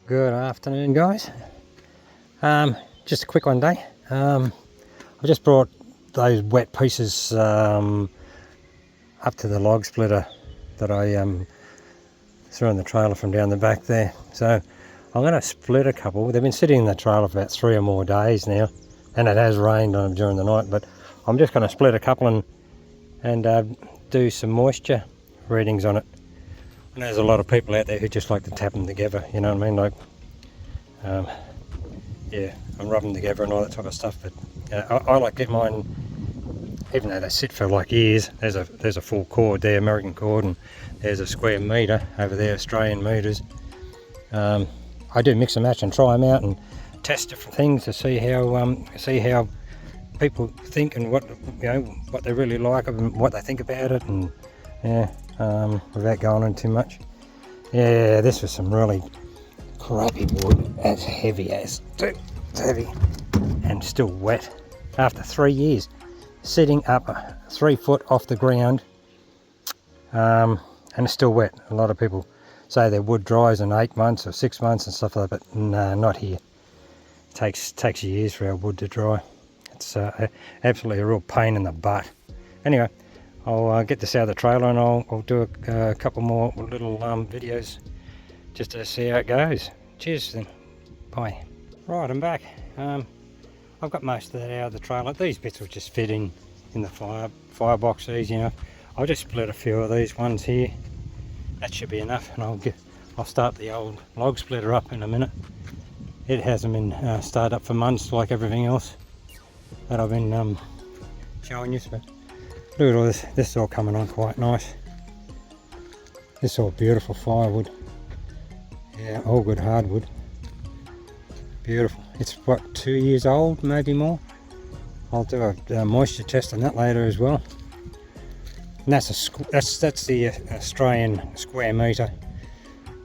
Good afternoon, guys. Just a quick one day. I just brought those wet pieces up to the log splitter that I threw in the trailer from down the back there. So I'm going to split a couple. They've been sitting in the trailer for about 3 or more days now, and it has rained on them during the night. But I'm just going to split a couple and do some moisture readings on it. And there's a lot of people out there who just like to tap them together. You know what I mean? Like. Yeah, and rub them together and all that type of stuff. But I like to get mine, even though they sit for like years. There's a full cord there, American cord, and there's a square metre over there, Australian metres. I do mix and match and try them out and test different things to see how people think and what they really like and what they think about it, and without going on too much. Yeah, this was some really crappy wood. As heavy as it's heavy and still wet after 3 years sitting up 3 foot off the ground, and it's still wet. A lot of people say their wood dries in 8 months or 6 months and stuff like that, but no, not here. It takes years for our wood to dry. It's absolutely a real pain in the butt. Anyway, I'll get this out of the trailer and I'll do a couple more little videos just to see how it goes. Cheers then. Bye. Right, I'm back. I've got most of that out of the trailer. These bits will just fit in the firebox easy enough. I'll just split a few of these ones here. That should be enough, and I'll start the old log splitter up in a minute. It hasn't been started up for months like everything else that I've been showing you. But look at all this. This is all coming on quite nice. This is all beautiful firewood. Yeah, all good hardwood. Beautiful. It's what, 2 years old, maybe more. I'll do a moisture test on that later as well. And that's the Australian square metre,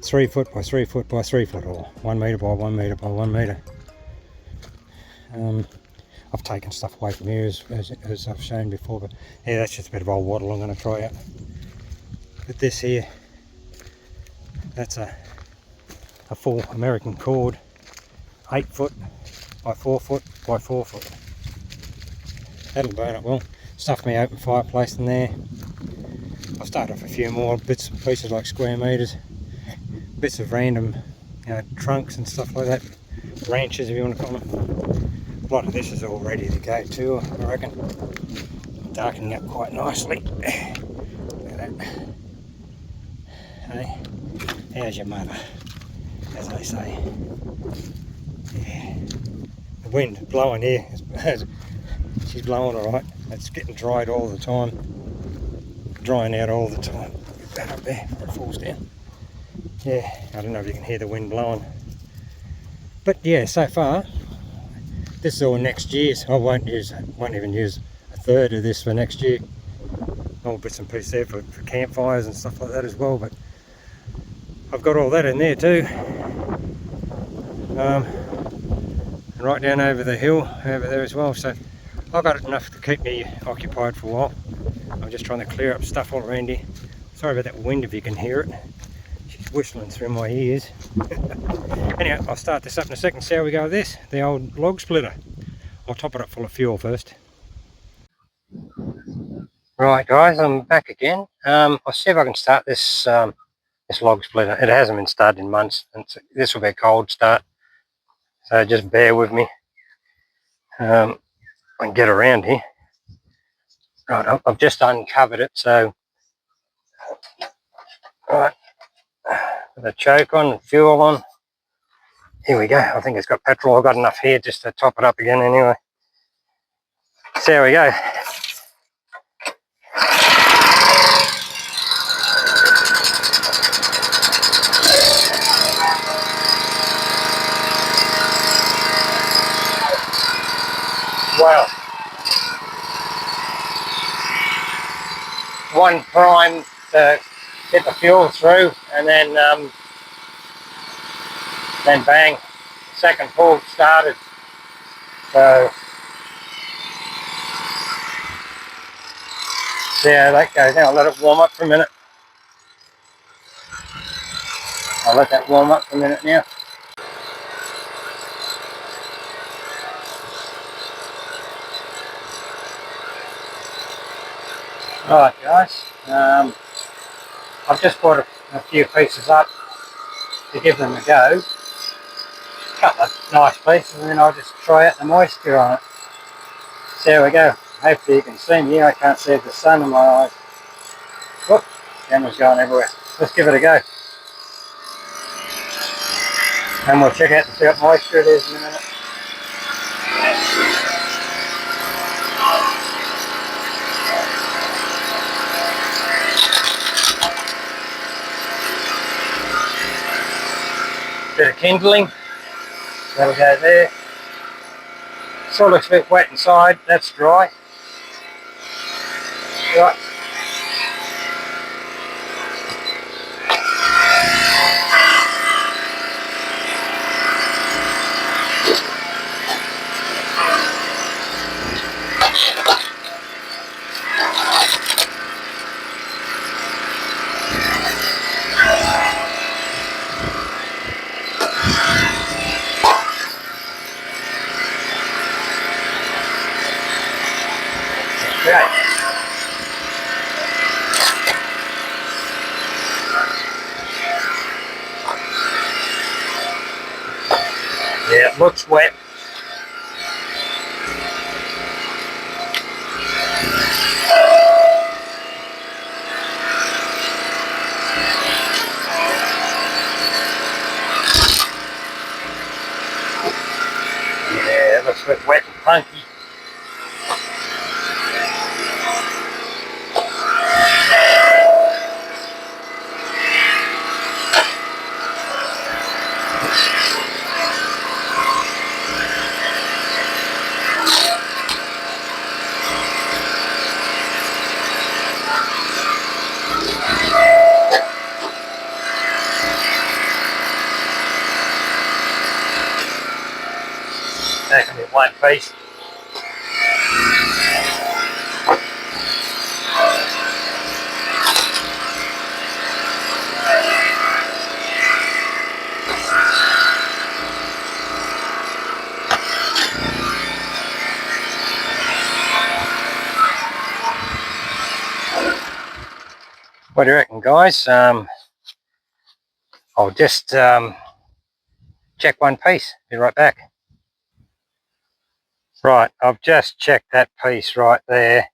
3 foot by 3 foot by 3 foot, or 1 metre by 1 metre by 1 metre. I've taken stuff away from here as I've shown before, but yeah, that's just a bit of old wattle I'm going to try out. But this here, that's a full American cord, 8 foot by 4 foot by 4 foot. That'll burn it well. Stuff my open fireplace in there. I'll start off a few more bits and pieces like square metres, bits of random trunks and stuff like that, branches if you want to call them. A lot of this is all ready to go too, I reckon. Darkening up quite nicely. Look at that. Hey, how's your mother, as they say. Yeah. The wind blowing here, she's blowing alright. It's getting dried all the time, drying out all the time. Get that up there before it falls down. Yeah, I don't know if you can hear the wind blowing, but yeah, so far this is all next year's. I won't even use a third of this for next year. All bits and pieces there for campfires and stuff like that as well, but I've got all that in there too. And right down over the hill over there as well, so I've got enough to keep me occupied for a while. I'm just trying to clear up stuff all around here. Sorry about that wind if you can hear it. She's whistling through my ears. Anyway, I'll start this up in a second, see how we go with this, the old log splitter. I'll top it up full of fuel first. Right guys, I'm back again. I'll see if I can start this this log splitter. It hasn't been started in months, and this will be a cold start, so just bear with me and get around here. Right, I've just uncovered it, so right, with the choke on, the fuel on. Here we go. I think it's got petrol. I've got enough here just to top it up again anyway. So there we go. Wow. One prime to get the fuel through, and then bang, second pull started. So see how that goes. Now I'll let it warm up for a minute. I'll let that warm up for a minute now. Right guys, I've just brought a few pieces up to give them a go. A couple of nice pieces, and then I'll just try out the moisture on it. So there we go. Hopefully you can see me. I can't see the sun in my eyes. Whoop, camera's going everywhere. Let's give it a go. And we'll check out to see what moisture it is in a minute. Bit of kindling. That'll go there. Still looks a bit wet inside. That's dry. Right. Okay. Yeah, it looks wet. Yeah, it looks a bit wet and funky. That can be one piece. What do you reckon, guys? I'll just check one piece. Be right back. Right, I've just checked that piece right there,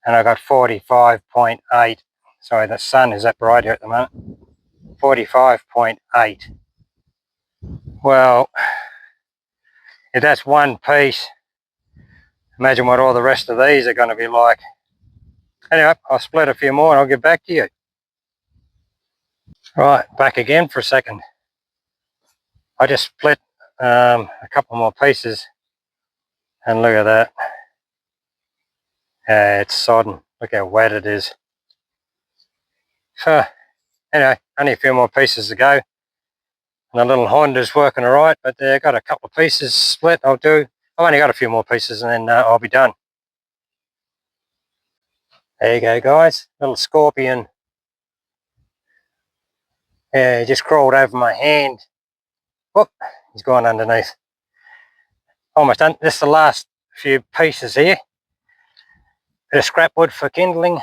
and I got 45.8. Sorry, the sun is up right here at the moment. 45.8. Well, if that's one piece, imagine what all the rest of these are going to be like. Anyway, I'll split a few more and I'll get back to you. Right, back again for a second. I just split a couple more pieces, and look at that. It's sodden. Look how wet it is. So, anyway, only a few more pieces to go. And the little Honda's working alright, but they've got a couple of pieces split. I've only got a few more pieces, and then I'll be done. There you go, guys. Little scorpion. Yeah, he just crawled over my hand. Whoop, he's gone underneath. Almost done. This is the last few pieces here. Bit of scrap wood for kindling,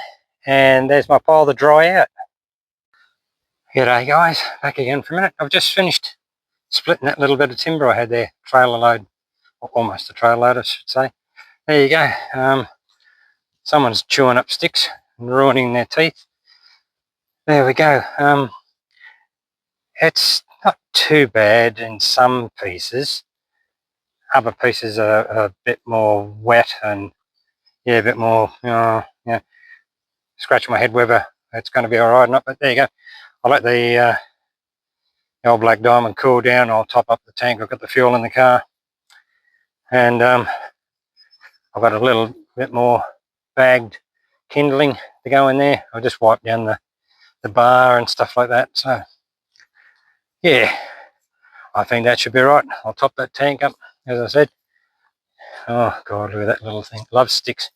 and there's my pile to dry out. G'day guys, back again for a minute. I've just finished splitting that little bit of timber I had there, trailer load, or almost a trailer load I should say. There you go. Someone's chewing up sticks and ruining their teeth. There we go. It's not too bad in some pieces. Other pieces are a bit more wet and yeah, a bit more, yeah, scratching my head whether it's going to be alright or not, but there you go. I'll let the old black diamond cool down. I'll top up the tank. I've got the fuel in the car, and I've got a little bit more bagged kindling to go in there. I'll just wipe down the bar and stuff like that. So yeah, I think that should be right. I'll top that tank up, as I said. Oh god, look at that little thing. Love sticks.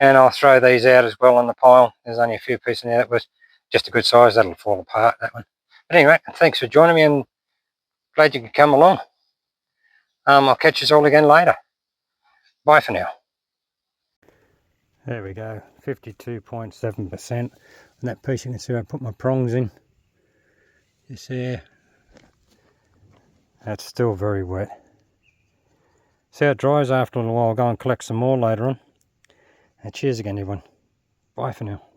And I'll throw these out as well on the pile. There's only a few pieces in there. That was just a good size. That'll fall apart, that one. But anyway, thanks for joining me, and glad you could come along. I'll catch you all again later. Bye for now. There we go, 52.7%. And that piece you can see I put my prongs in. Just there. That's still very wet. See how it dries after a little while. I'll go and collect some more later on. And cheers again everyone. Bye for now.